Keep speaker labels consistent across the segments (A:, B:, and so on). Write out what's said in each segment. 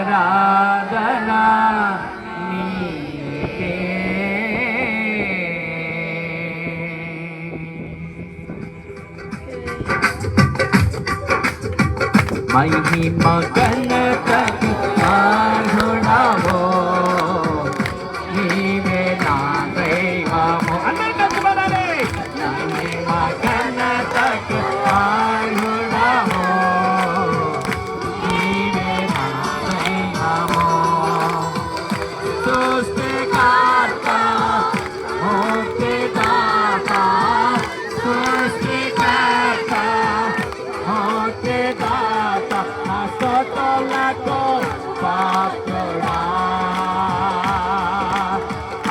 A: ఆరాధనా నీకే మహిమ ఘనతకు అర్హుడవో నీవే నా దైవము అందరికీ పదాలే మహిమ ఘనతకు అర్హుడవో నీవే నా దైవము సృష్టికర్త ముక్తిదాత సృష్టికర్త ముక్తిదాత స్తోత్రాలతో పాత్రుడా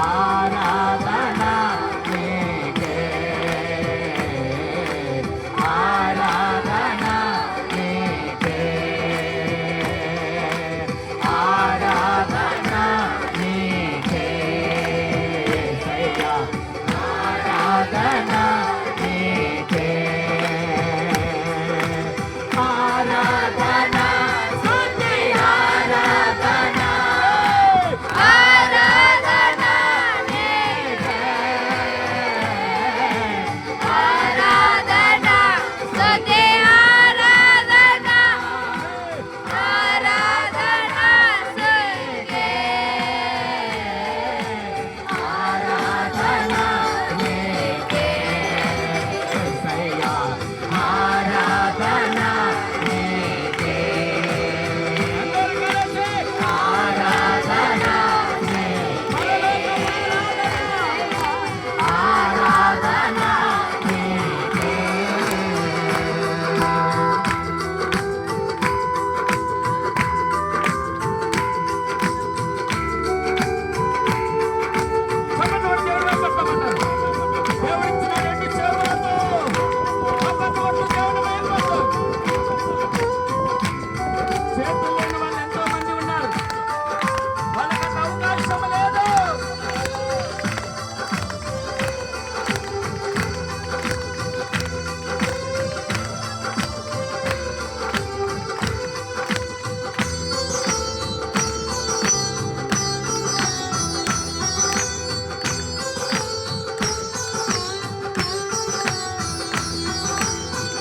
A: ఆరాధన నీకే ఆరాధన నీకే ఆరాధన నీకే యేసయ్యా ఆరాధన నీకే ఆరాధన స్తుతి ఆరాధన ఆరాధన నీకే
B: ఆరాధన స్తుతి ఆరాధన ఆరాధన స్తుతి
A: ఆరాధన నీకే యేసయ్యా ఆరాధన నీకే ఆరాధన నీకే ఆరాధన నీకే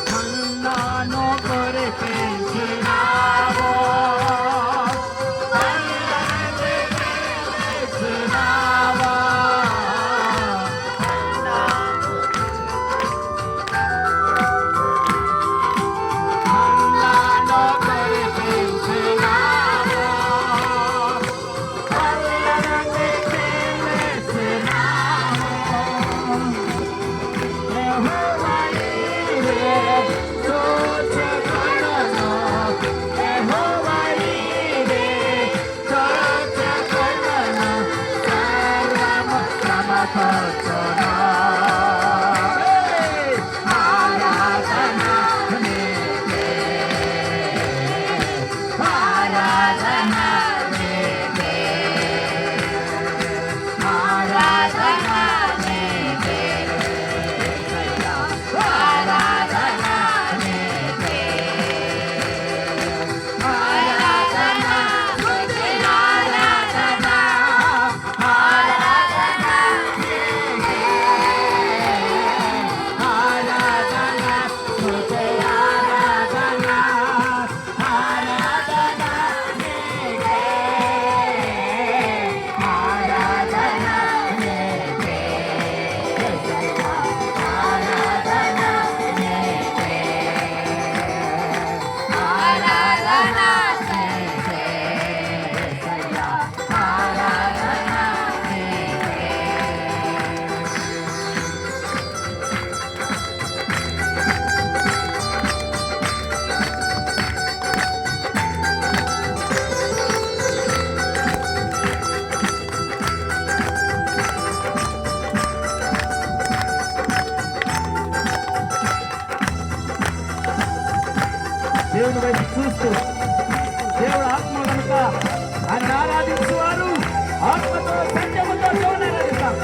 A: కన్నాను కొరిపించినావో కన్నాను కొరిపించినావో దేవుని వైపు చూస్తూ దేవుడు ఆత్మ కనుక ఆయన ఆరాధించేవారు ఆత్మతో సత్యముతో దేవుని ఆరాధిస్తారు.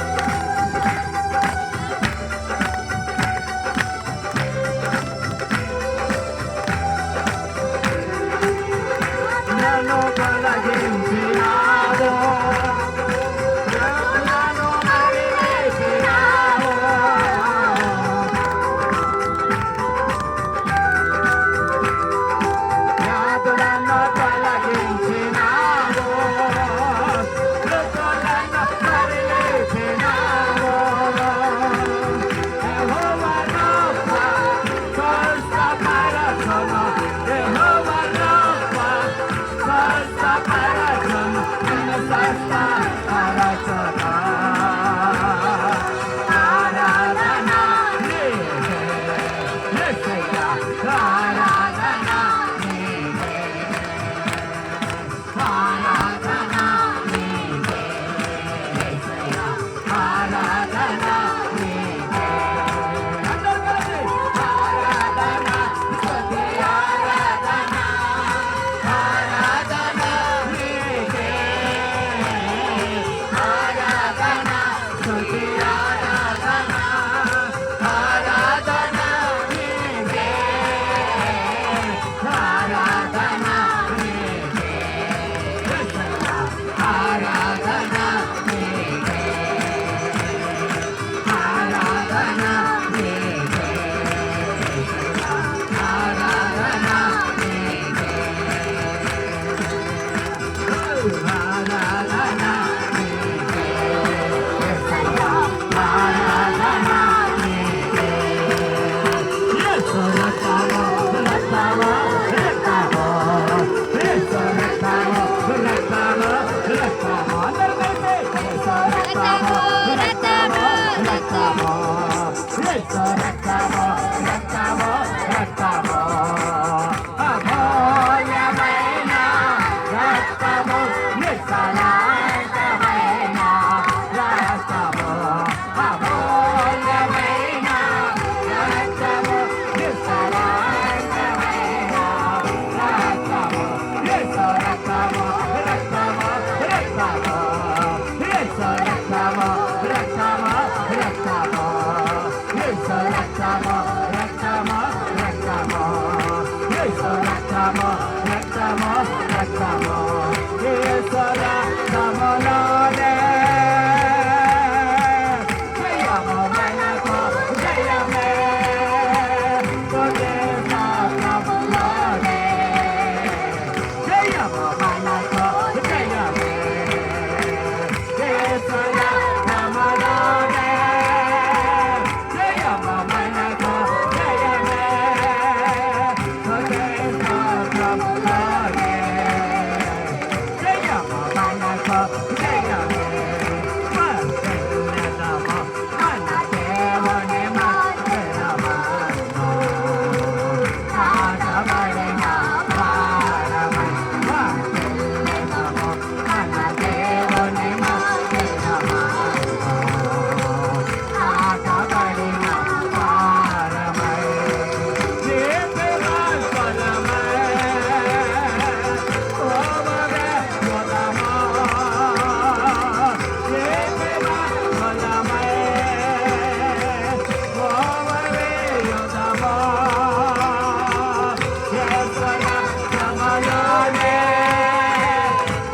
A: రక్తము రక్తము రక్తము యేసు రక్తములోనే జయము మనకు జయమే తుది రక్తములోనే జయము మనకు జయమే యేసు రక్తములోనే జయము మనకు జయమే తుది రక్తములోనే జయము మనకు జయమే పరిశుద్ధము మన దేవుని మందిరమును నాటబడిన భారమై పరిశుద్ధము మన దేవుని మందిరమును నాటబడిన భారమై జీవితకాలమై ఓవరే యోదమా జీవితకాలమై ఓవరే యోదమా యేసు రక్తములోనే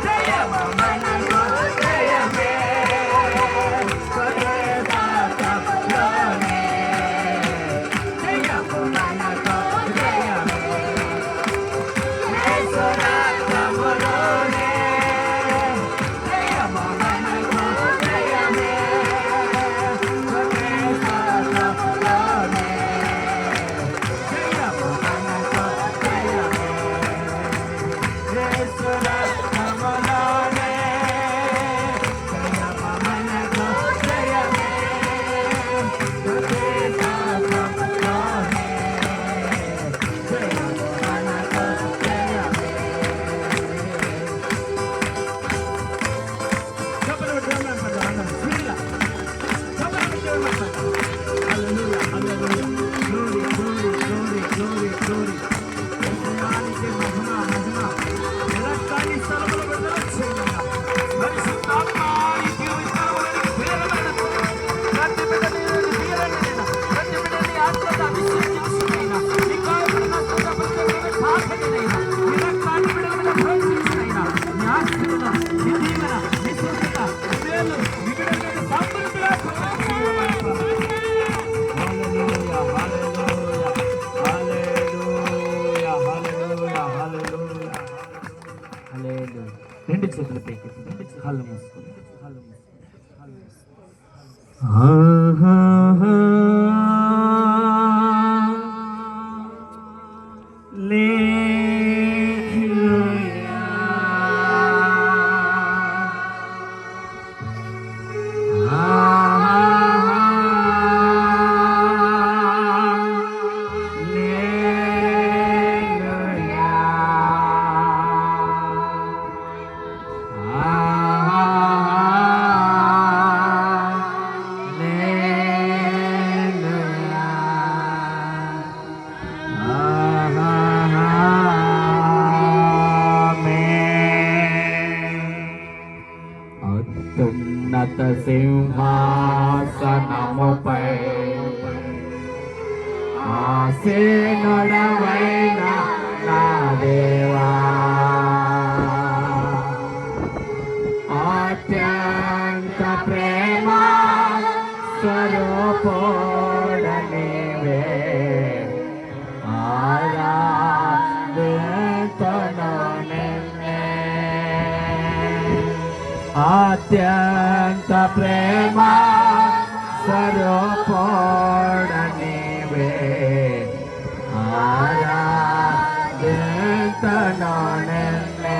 A: జయము మనకు జయమే తుది రక్తములోనే జయము మనకు జయమే యేసు రక్తములోనే జయము మనకు జయమే తుది రక్తములోనే జయము మనకు జయమే యేసు రక్తములోనే జయము మనకు జయమే తుది రక్తములోనే జయము మనకు జయమే చప్పట్లు కొట్టండి అందరూ స్పీడ్గా చప్పట్లు కొట్టండి hallelujah hallelujah glory glory glory glory glory యేసునామానికి మహిమ మహిమ నిరంతరం ఈ స్థలములో విడుదల చేయగా పరిశుద్ధాత్మ ఈ జీవితానికి ప్రేరణను ప్రతి బిడ్డని దీవెననైనా ప్రతి బిడ్డని ఆత్మతో అభిషేకించునైనా ఈ కాయబడిన స్తుత ప్రతిని ప్రార్థనైనా ఈ రక్తాన్ని బిడ్డల మీద ప్రవేశించునైనా నీ ఆశీర్వాదం నీ దీవెన నీ స్వస్థత నీ మేలు నీ బిడ్డల మీద సమృద్ధిగా కుమ్మరించు. హల్లెలూయా హల్లెలూయా హల్లెలూయా హల్లెలూయా హల్లెలూయా హల్లెలూయా రెండు చేతులు పైకెత్తి కళ్ళు మూసుకోండి కళ్ళు అత్యున్నత సింహాసనముపై ఆసీనుడవైన నా దేవా అత్యంత ప్రేమ స్వరూపుడనివే ఆరాధింతును నిన్నే అత్యంత ప్రేమ స్వరూపుడనివే ఆరాధింతును నిన్నే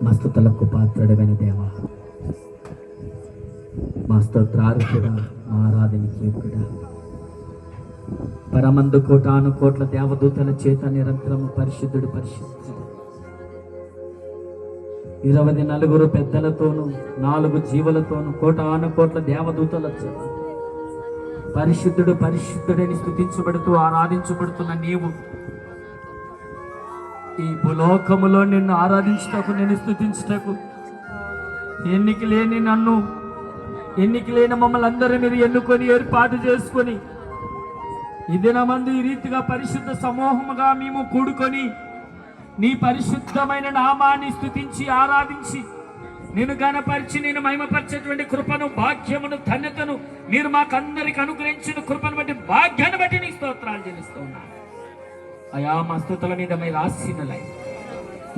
A: మా స్తుతులకు పాత్రుడైన దేవా, మా స్తోత్రార్హుడా, మా ఆరాధనకి యోగ్యుడా, పరమందు కోటాను కోట్ల దేవదూతల చేత నిరంతరము పరిశుద్ధుడు పరిశుద్ధుడు, 24 పెద్దలతోనూ 4 జీవులతోనూ కోటాను కోట్ల దేవదూతల చేత పరిశుద్ధుడు పరిశుద్ధుడని స్తుతించబడుతూ ఆరాధించబడుతున్న నీవు ఈ భూలోకములో నిన్ను ఆరాధించుటకు, నేను స్తుతించుటకు ఎన్నిక లేని నన్ను, ఎన్నిక లేని మమ్మల్ని అందరూ మీరు ఎన్నుకొని ఏర్పాటు చేసుకొని ఈ దినమందు ఈ రీతిగా పరిశుద్ధ సమూహముగా మేము కూడుకొని నీ పరిశుద్ధమైన నామాన్ని స్తుతించి ఆరాధించి నేను గణపరిచి నేను మహిమపరిచేటువంటి కృపను, భాగ్యమును, ధన్యతను మీరు మాకందరికి అనుగ్రహించిన కృపను బట్టి, భాగ్యాన్ని బట్టి నీ స్తోత్రాలు చెల్లిస్తున్నాను అయా. మా స్తుతుల మీద మీరు ఆశీనులై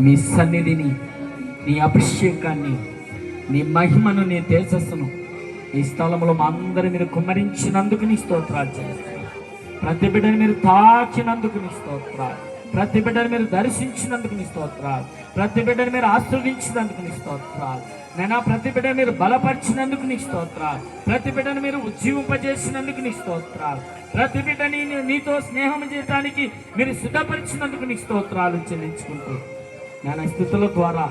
A: మీ సన్నిధిని, నీ అభిషేకాన్ని, నీ మహిమను, నీ తేజస్సును ఈ స్థలంలో మా అందరూ మీరు కుమ్మరించినందుకు నీ స్తోత్రాలు చెల్లిస్తున్నాను. ప్రతి బిడ్డను మీరు తాకినందుకు నీ స్తోత్రాలు, ప్రతి బిడ్డను మీరు దర్శించినందుకు నీ స్తోత్రాలు, ప్రతి బిడ్డను మీరు ఆశీర్వదించినందుకు నీ స్తోత్రాలు నైనా, ప్రతి బిడ్డను మీరు బలపరిచినందుకు నీ స్తోత్రాలు, ప్రతి బిడ్డను మీరు ఉజ్జీవింపజేసినందుకు నీ స్తోత్రాలు, ప్రతి బిడ్డని నీతో స్నేహం చేయడానికి మీరు సిద్ధపరిచినందుకు నీ స్తోత్రాలు చెల్లించుకుంటూ నేను స్తుతుల ద్వారా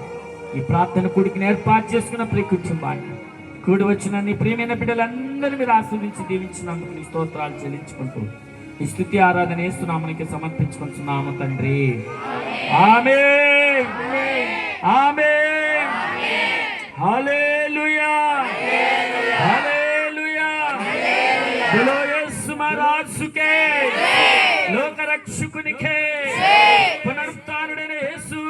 A: ఈ ప్రార్థన కూడికి ఏర్పాటు చేసుకున్న ప్రియ కుటుంబాన్ని, కూడి వచ్చిన నీ ప్రియమైన బిడ్డలందరూ మీరు ఆశీర్వించి దీవించినందుకు నీ స్తోత్రాలు చెల్లించుకుంటూ ఈ స్తుతి ఆరాధన యేసునామమునకే సమర్పించుకుంటున్నాము తండ్రి. ఆమేన్, ఆమేన్, హల్లెలూయా, హల్లెలూయా. బోలో యేసు మహారాజుకే, లోక రక్షకునికే, పునరుత్థానుడైన యేసు